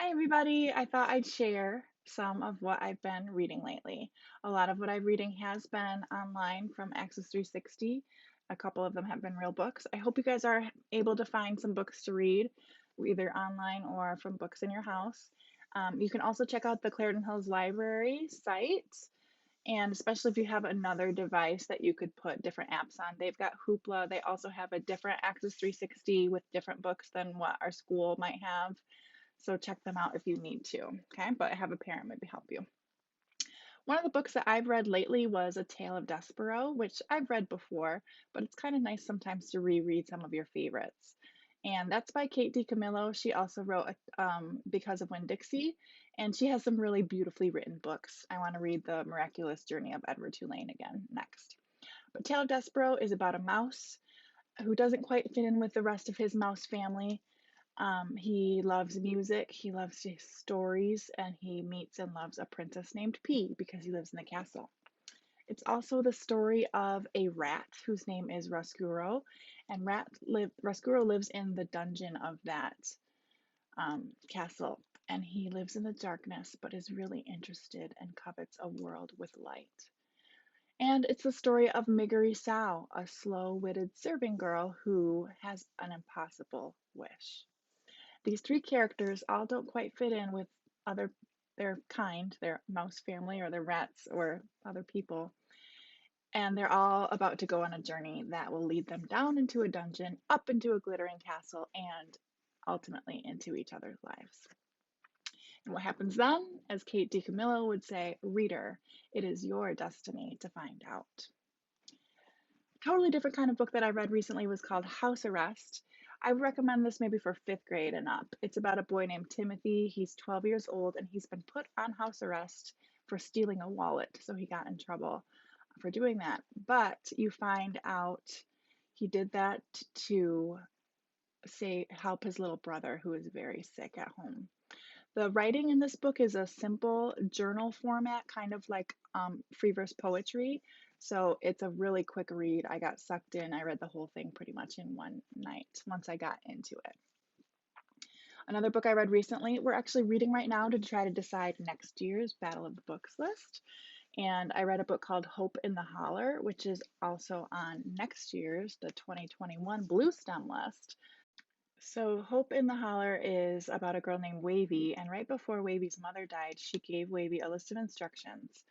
Hi, everybody. I thought I'd share some of what I've been reading lately. A lot of what I'm reading has been online from Access 360. A couple of them have been real books. I hope you guys are able to find some books to read, either online or from books in your house. You can also check out the Clarendon Hills Library site, and especially if you have another device that you could put different apps on. They've got Hoopla. They also have a different Access 360 with different books than what our school might have. So check them out if you need to, okay? But have a parent maybe help you. One of the books that I've read lately was A Tale of Despero, which I've read before, but it's kind of nice sometimes to reread some of your favorites. And that's by Kate DiCamillo. She also wrote Because of Winn-Dixie, and she has some really beautifully written books. I want to read The Miraculous Journey of Edward Tulane again next. But Tale of Despero is about a mouse who doesn't quite fit in with the rest of his mouse family. He loves music, he loves his stories, and he meets and loves a princess named P because he lives in the castle. It's also the story of a rat whose name is Roscuro, and Roscuro lives in the dungeon of that castle, and he lives in the darkness but is really interested and covets a world with light. And it's the story of Miggery Sow, a slow-witted serving girl who has an impossible wish. These three characters all don't quite fit in with other their kind, their mouse family or their rats or other people. And they're all about to go on a journey that will lead them down into a dungeon, up into a glittering castle, and ultimately into each other's lives. And what happens then, as Kate DiCamillo would say, reader, it is your destiny to find out. Totally different kind of book that I read recently was called House Arrest. I would recommend this maybe for fifth grade and up. It's about a boy named Timothy. He's 12 years old and he's been put on house arrest for stealing a wallet. So he got in trouble for doing that. But you find out he did that to help his little brother who is very sick at home. The writing in this book is a simple journal format, kind of like free verse poetry. So it's a really quick read. I got sucked in. I read the whole thing pretty much in one night once I got into it. Another book I read recently, we're actually reading right now to try to decide next year's Battle of the Books list. And I read a book called Hope in the Holler, which is also on next year's, the 2021 Blue Stem list. So, Hope in the Holler is about a girl named Wavy, and right before Wavy's mother died, she gave Wavy a list of instructions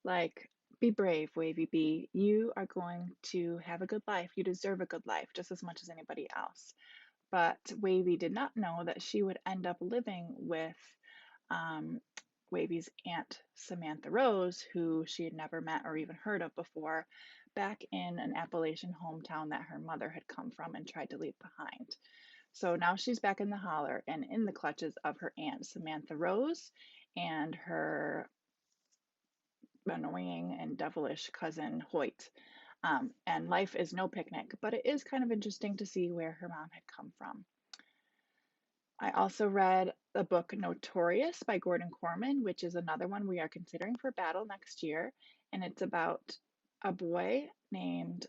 like, be brave, Wavy, be. You are going to have a good life. You deserve a good life just as much as anybody else. But Wavy did not know that she would end up living with um, Wavy's aunt, Samantha Rose, who she had never met or even heard of before, back in an Appalachian hometown that her mother had come from and tried to leave behind. So now she's back in the holler and in the clutches of her aunt, Samantha Rose, and her annoying and devilish cousin, Hoyt. And life is no picnic, but it is kind of interesting to see where her mom had come from. I also read the book Notorious by Gordon Corman, which is another one we are considering for battle next year. And it's about a boy named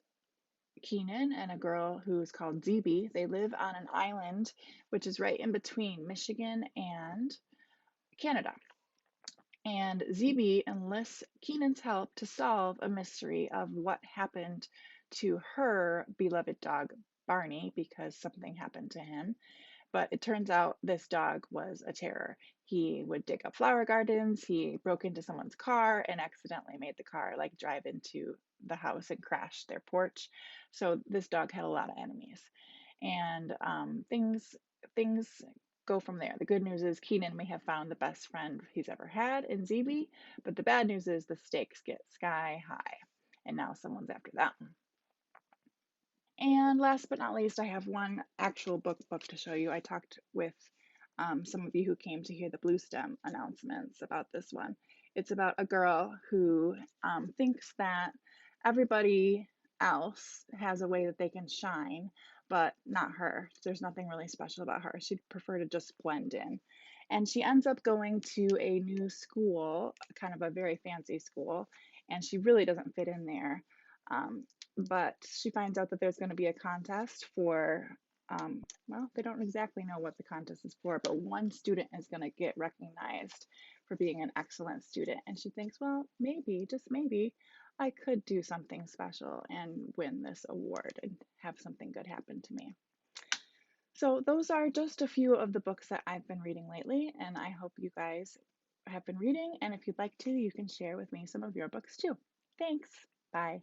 Keenan and a girl who's called ZB. They live on an island which is right in between Michigan and Canada. And ZB enlists Keenan's help to solve a mystery of what happened to her beloved dog, Barney, because something happened to him. But it turns out this dog was a terror. He would dig up flower gardens, he broke into someone's car and accidentally made the car like drive into the house and crash their porch. So this dog had a lot of enemies. And things go from there. The good news is Keenan may have found the best friend he's ever had in ZB, but the bad news is the stakes get sky high. And now someone's after them. And last but not least, I have one actual book to show you. I talked with some of you who came to hear the Blue Stem announcements about this one. It's about a girl who thinks that everybody else has a way that they can shine, but not her. There's nothing really special about her. She'd prefer to just blend in. And she ends up going to a new school, kind of a very fancy school, and she really doesn't fit in there. But she finds out that there's going to be a contest for well, they don't exactly know what the contest is for, but one student is going to get recognized for being an excellent student. And she thinks, well, maybe, just maybe, I could do something special and win this award and have something good happen to me. So, those are just a few of the books that I've been reading lately, and I hope you guys have been reading. And if you'd like to, you can share with me some of your books too. Thanks. Bye.